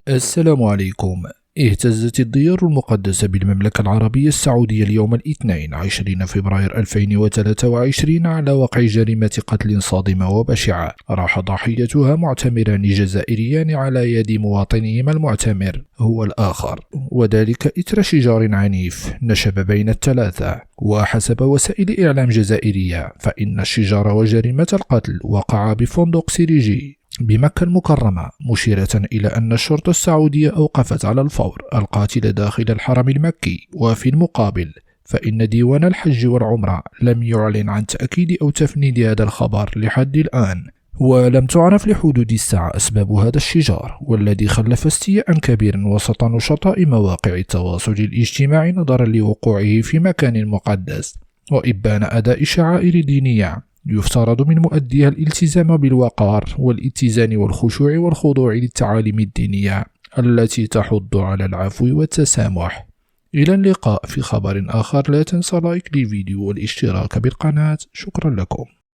السلام عليكم. اهتزت الديار المقدسة بالمملكة العربية السعودية اليوم الاثنين 20 فبراير 2023 على وقع جريمة قتل صادمة وبشعة راح ضحيتها معتمران جزائريان على يد مواطنهما المعتمر هو الآخر، وذلك إثر شجار عنيف نشب بين الثلاثة. وحسب وسائل إعلام جزائرية فإن الشجار وجريمة القتل وقع بفندق سيريجي بمكة المكرمة، مشيرة إلى أن الشرطة السعودية أوقفت على الفور القاتل داخل الحرم المكي. وفي المقابل فإن ديوان الحج والعمرة لم يعلن عن تأكيد أو تفنيد هذا الخبر لحد الآن، ولم تعرف لحدود الساعة أسباب هذا الشجار، والذي خلف استياء كبيرا وسط نشطاء مواقع التواصل الاجتماعي نظرا لوقوعه في مكان مقدس وإبان أداء شعائر دينية يفترض من مؤديها الالتزام بالوقار والاتزان والخشوع والخضوع للتعاليم الدينية التي تحض على العفو والتسامح. إلى اللقاء في خبر آخر، لا تنسى لايك للفيديو والاشتراك بالقناة. شكرا لكم.